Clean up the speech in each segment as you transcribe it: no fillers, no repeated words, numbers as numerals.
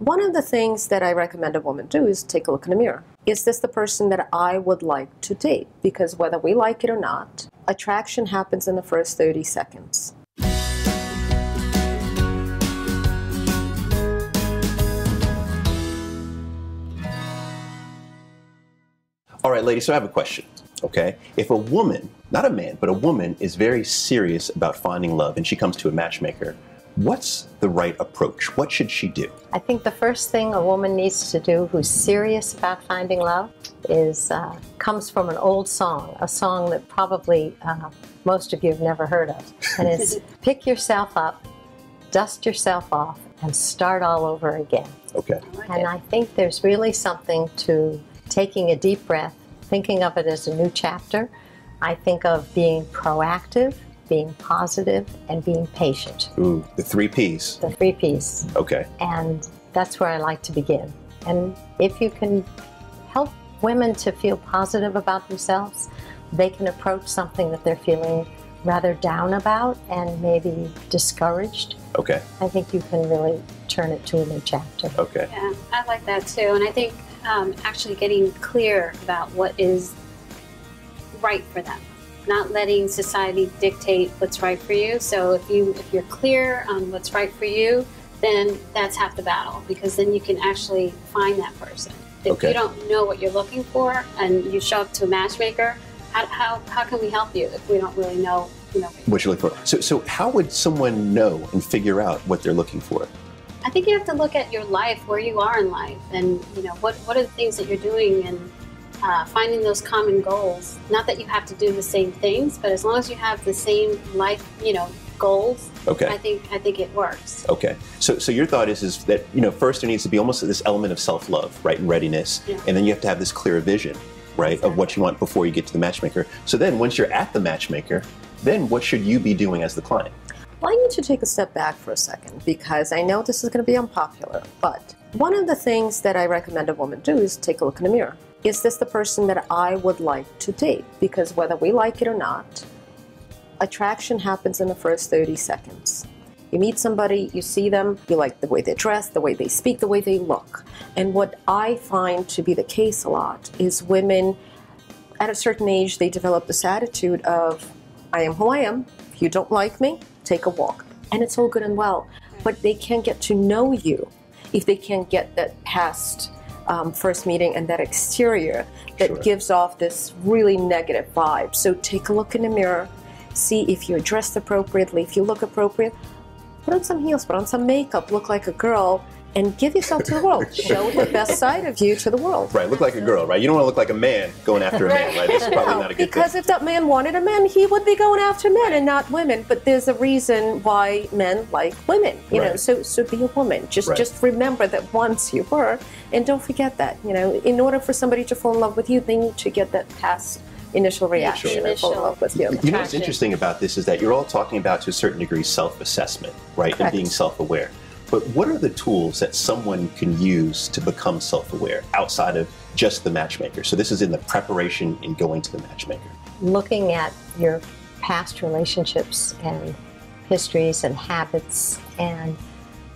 One of the things that I recommend a woman do is take a look in the mirror. Is this the person that I would like to date? Because whether we like it or not, attraction happens in the first 30 seconds. All right, ladies, so I have a question, okay? If a woman, not a man, but a woman is very serious about finding love and she comes to a matchmaker, what's the right approach? What should she do? I think the first thing a woman needs to do who's serious about finding love is comes from an old song, a song that probably most of you have never heard of. And it's pick yourself up, dust yourself off, and start all over again. Okay. And I think there's really something to taking a deep breath, thinking of it as a new chapter. I think of being proactive, being positive, and being patient. Ooh, the 3 Ps. The 3 Ps. Okay. And that's where I like to begin. And if you can help women to feel positive about themselves, they can approach something that they're feeling rather down about and maybe discouraged. Okay. I think you can really turn it to a new chapter. Okay. Yeah, I like that too. And I think actually getting clear about what is right for them. Not letting society dictate what's right for you. So if you're clear on what's right for you, then that's half the battle, because then you can actually find that person. If you don't know what you're looking for and you show up to a matchmaker, how can we help you if we don't really know, what you're looking for? So how would someone know and figure out what they're looking for? I think you have to look at your life, where you are in life, and what are the things that you're doing, and finding those common goals. Not that you have to do the same things, but as long as you have the same life, goals, okay. I think it works. Okay. So your thought is that, first there needs to be almost this element of self-love, right, and readiness, and then you have to have this clear vision, right, of what you want before you get to the matchmaker. So then once you're at the matchmaker, then what should you be doing as the client? Well, I need to take a step back for a second, because I know this is going to be unpopular, but one of the things that I recommend a woman do is take a look in the mirror. Is this the person that I would like to date? Because whether we like it or not, attraction happens in the first 30 seconds. You meet somebody, you see them, you like the way they dress, the way they speak, the way they look. And what I find to be the case a lot is women, at a certain age, they develop this attitude of, I am who I am. If you don't like me, take a walk. And it's all good and well. But they can't get to know you if they can't get that past first meeting and that exterior that gives off this really negative vibe. So take a look in the mirror, see if you're dressed appropriately, if you look appropriate, put on some heels, put on some makeup, look like a girl, and give yourself to the world. Show the best side of you to the world. Right, look like a girl, right? You don't want to look like a man going after a man, right? This is probably not a good because thing. if that man wanted a man, he would be going after men and not women. But there's a reason why men like women, you know. So be a woman. Just remember that once you were, and don't forget that. In order for somebody to fall in love with you, they need to get that past initial reaction and fall in love with you. You know what's interesting about this is that you're all talking about, to a certain degree, self-assessment, right? And being self-aware. But what are the tools that someone can use to become self-aware outside of just the matchmaker? So this is in the preparation in going to the matchmaker. Looking at your past relationships and histories and habits and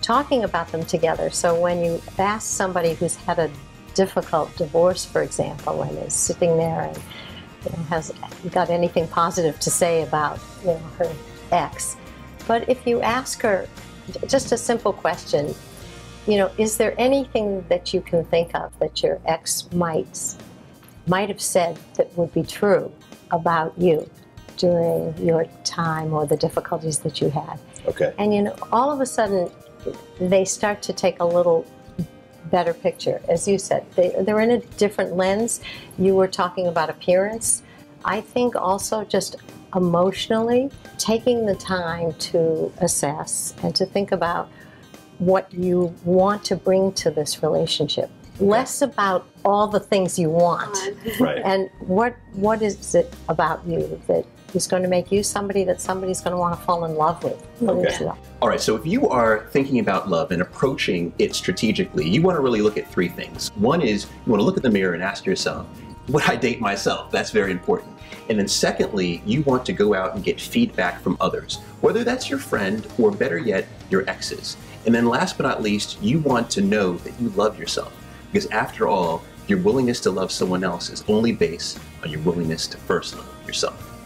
talking about them together. So when you ask somebody who's had a difficult divorce, for example, and is sitting there and has got anything positive to say about her ex, but if you ask her just a simple question, is there anything that you can think of that your ex might have said that would be true about you during your time or the difficulties that you had? Okay. And all of a sudden they start to take a little better picture. As you said, they're in a different lens. You were talking about appearance. I think also just emotionally taking the time to assess and to think about what you want to bring to this relationship. Less about all the things you want, and what is it about you that is going to make you somebody that somebody's going to want to fall in love with. Okay. All right, so if you are thinking about love and approaching it strategically, you want to really look at 3 things. One is you want to look in the mirror and ask yourself, would I date myself? That's very important. And then secondly, you want to go out and get feedback from others, whether that's your friend or better yet, your exes. And then last but not least, you want to know that you love yourself. Because after all, your willingness to love someone else is only based on your willingness to first love yourself.